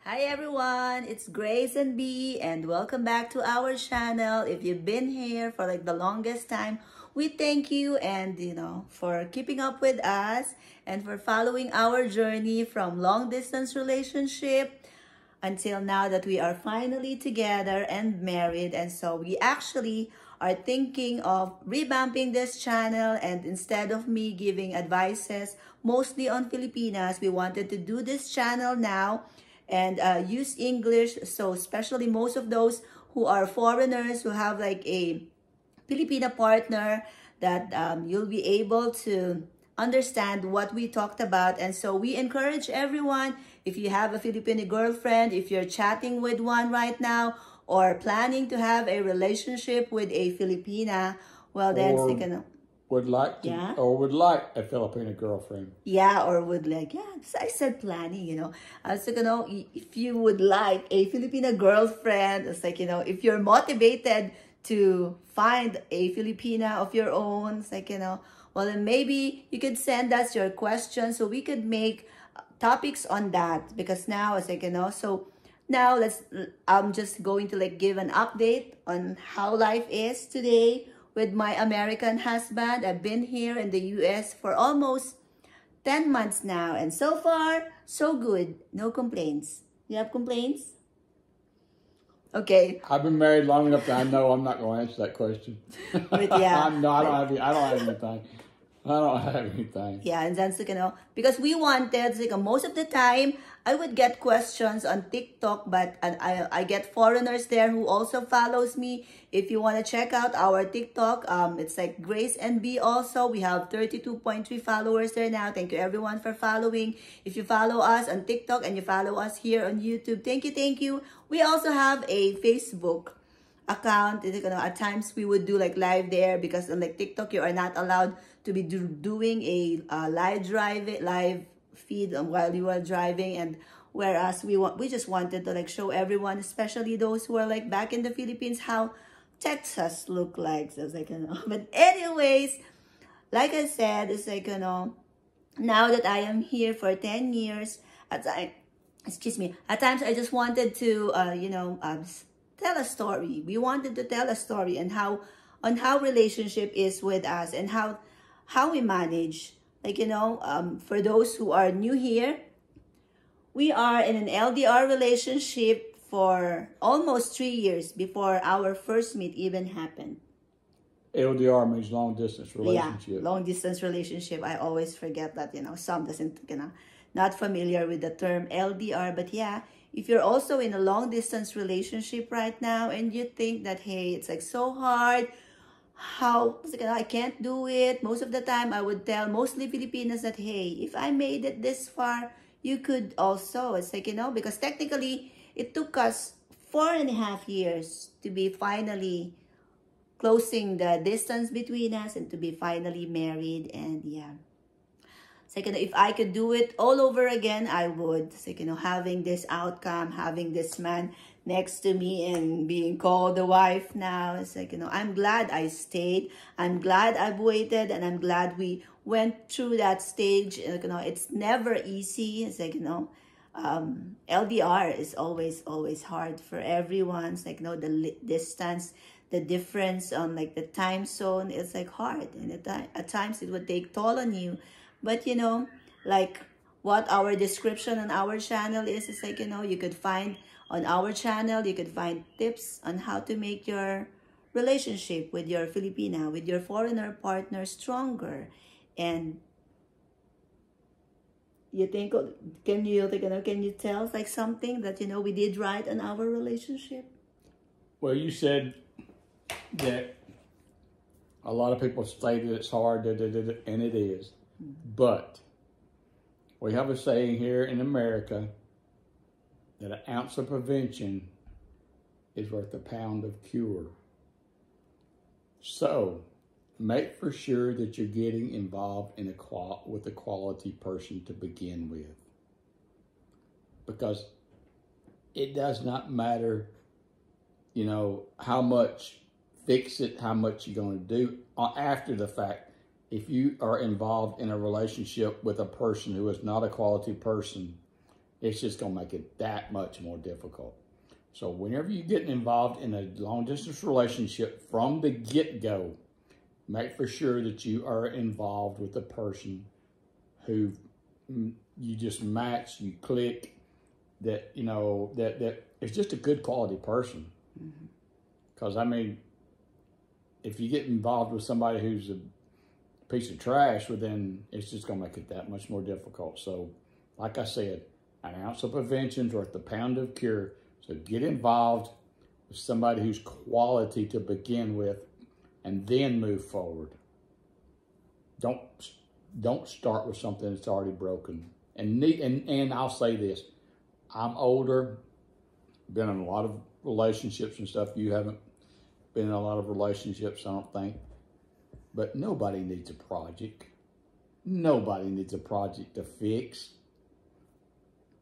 Hi everyone, it's Grace and B and welcome back to our channel. If you've been here for like the longest time, we thank you and for keeping up with us and for following our journey from long distance relationship until now that we are finally together and married. And so we actually are thinking of revamping this channel, and instead of me giving advices mostly on Filipinas, we wanted to do this channel now and use English. So especially most of those who are foreigners who have like a Filipina partner, that you'll be able to understand what we talked about. And so we encourage everyone, if you have a Filipino girlfriend, if you're chatting with one right now, or planning to have a relationship with a Filipina, well then or they can would like to, yeah, or would like a Filipino girlfriend. yeah, or would like, yeah, I said planning, So, if you would like a Filipina girlfriend, it's like, if you're motivated to find a Filipina of your own, it's like, well, then maybe you could send us your questions so we could make topics on that. Because now it's like, so now I'm just going to like give an update on how life is today with my American husband. I've been here in the US for almost 10 months now, and so far, so good. No complaints. You have complaints? Okay. I've been married long enough that I know I'm not going to answer that question. But yeah. No, I don't have anything. I don't have anything. Yeah, and then, because we wanted, most of the time, I would get questions on TikTok, but I get foreigners there who also follows me. If you want to check out our TikTok, it's like Grace and B also. We have 32.3 followers there now. Thank you everyone for following. If you follow us on TikTok and you follow us here on YouTube, thank you, thank you. We also have a Facebook account. At times we would do like live there, because on like TikTok you are not allowed to be doing a live feed while you are driving. And whereas we just wanted to like show everyone, especially those who are like back in the Philippines, how Texas look like. So it's like, but anyways, like I said, it's like, now that I am here for 10 years, at times I just wanted to tell a story. We wanted to tell a story on how relationship is with us, and how we manage. Like, for those who are new here, we are in an LDR relationship for almost 3 years before our first meet even happened. LDR means long distance relationship. Yeah, long distance relationship. I always forget that, some doesn't, not familiar with the term LDR. But yeah, if you're also in a long distance relationship right now and you think that, hey, it's like so hard, I can't do it. Most of the time I would tell mostly Filipinas that, hey, if I made it this far, you could also. It's like, because technically it took us 4.5 years to be finally closing the distance between us and to be finally married. And yeah, it's like, if I could do it all over again, I would. It's like, having this outcome, having this man next to me and being called a wife now. It's like, I'm glad I stayed. I'm glad I've waited, and I'm glad we went through that stage. It's never easy. It's like, LDR is always hard for everyone. It's like, the distance, the difference on like the time zone is like hard. And at times it would take toll on you. But, like what our description on our channel is like, you could find on our channel, you could find tips on how to make your relationship with your Filipina, with your foreigner partner stronger. And you think, can you tell us like something that, we did right in our relationship? Well, you said that a lot of people say that it's hard, and it is. But we have a saying here in America that an ounce of prevention is worth a pound of cure. So make for sure that you're getting involved with a quality person to begin with. Because it does not matter, how much fix it, how much you're going to do after the fact. If you are involved in a relationship with a person who is not a quality person, it's just going to make it that much more difficult. So whenever you're getting involved in a long-distance relationship from the get-go, make for sure that you are involved with a person who you just match, you click, that, you know, that is just a good quality person. Because, I mean, if you get involved with somebody who's a piece of trash, well, then it's just going to make it that much more difficult. So, like I said, an ounce of prevention is worth a pound of cure. So get involved with somebody who's quality to begin with, and then move forward. Don't start with something that's already broken. And I'll say this, I'm older, been in a lot of relationships and stuff. You haven't been in a lot of relationships, I don't think. But nobody needs a project. Nobody needs a project to fix.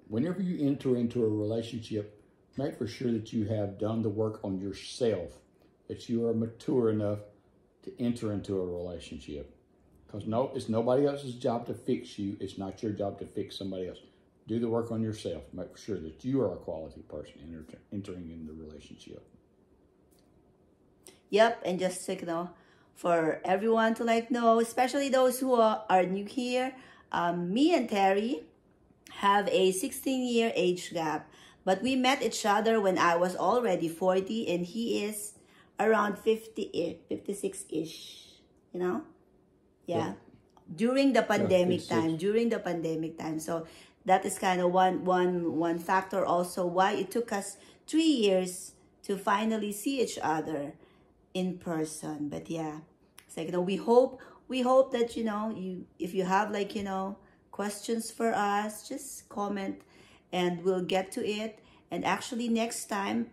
Whenever you enter into a relationship, make for sure that you have done the work on yourself, that you are mature enough to enter into a relationship. Because it's nobody else's job to fix you. It's not your job to fix somebody else. Do the work on yourself. Make sure that you are a quality person entering in the relationship. Yep, and just you know, for everyone to like know, especially those who are new here, me and Terry have a 16-year age gap, but we met each other when I was already 40 and he is around 50, 56-ish, you know? Yeah. During the pandemic time. So that is kind of one factor also why it took us 3 years to finally see each other in person. But yeah, it's like, you know, we hope that, you know, if you have like, you know, questions for us, just comment and we'll get to it. And actually next time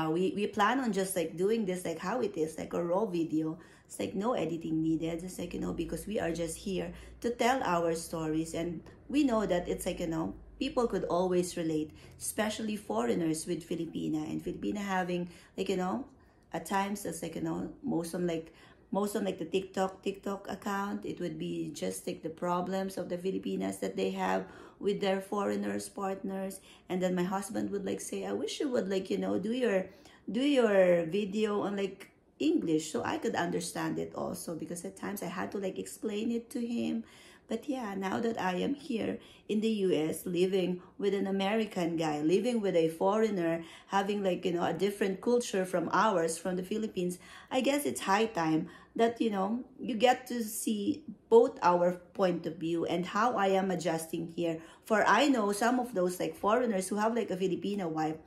we plan on just like doing this like how it is, like a raw video. It's like no editing needed. It's like, you know, because we are just here to tell our stories, and we know that it's like, you know, people could always relate, especially foreigners with Filipina, and Filipina having like, you know, at times it's like, you know, most on like the TikTok account, it would be just like the problems of the Filipinas that they have with their foreigners partners. And then my husband would like say, I wish you would like, you know, do your video on like English so I could understand it also, because at times I had to like explain it to him. But yeah, now that I am here in the US, living with an American guy, living with a foreigner, having like, you know, a different culture from ours, from the Philippines, I guess it's high time that, you know, you get to see both our point of view and how I am adjusting here. For I know some of those like foreigners who have like a Filipino wife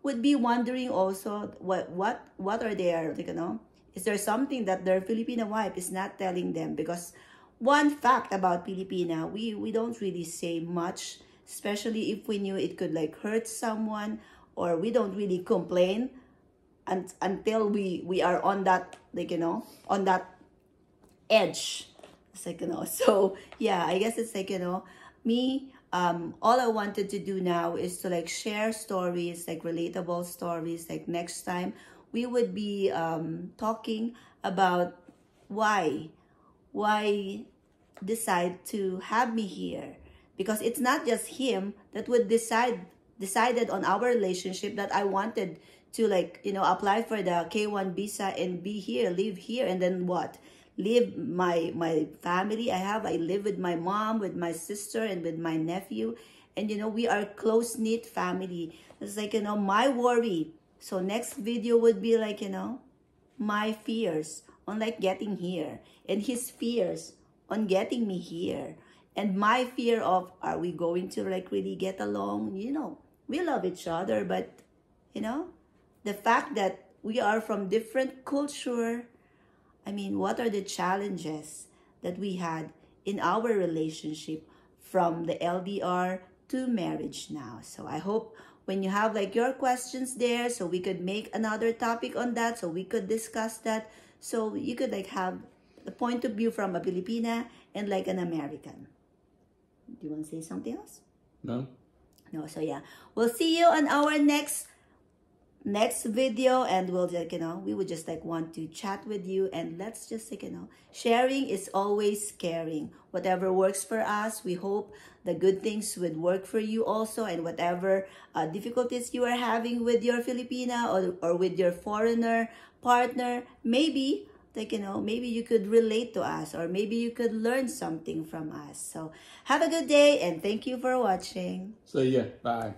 would be wondering also what are their, like, you know, is there something that their Filipino wife is not telling them? Because one fact about Filipina, we don't really say much, especially if we knew it could like hurt someone, or we don't really complain until we are on that, like, you know, on that edge. It's like, you know, so yeah, I guess it's like, you know, me, all I wanted to do now is to like share stories, like relatable stories. Like next time we would be talking about why decide to have me here, because it's not just him that would decided on our relationship, that I wanted to like, you know, apply for the K1 visa and be here, live here, and then what, live my family I live with my mom, with my sister, and with my nephew, and you know, we are close-knit family. It's like, you know, my worry. So next video would be like, you know, my fears on like getting here, and his fears on getting me here, and my fear of, are we going to like really get along? You know, we love each other, but you know, the fact that we are from different culture, I mean, what are the challenges that we had in our relationship from the LDR to marriage now? So I hope when you have like your questions there, so we could make another topic on that, so we could discuss that, so you could like have the point of view from a Filipina and like an American. Do you want to say something else? No. No, so yeah. We'll see you on our next next video, and we'll just, we would just like want to chat with you, and let's just like, sharing is always caring. Whatever works for us, we hope the good things would work for you also, and whatever difficulties you are having with your Filipina or with your foreigner partner, maybe like, maybe you could relate to us, or maybe you could learn something from us. So have a good day, and thank you for watching. See ya. Bye.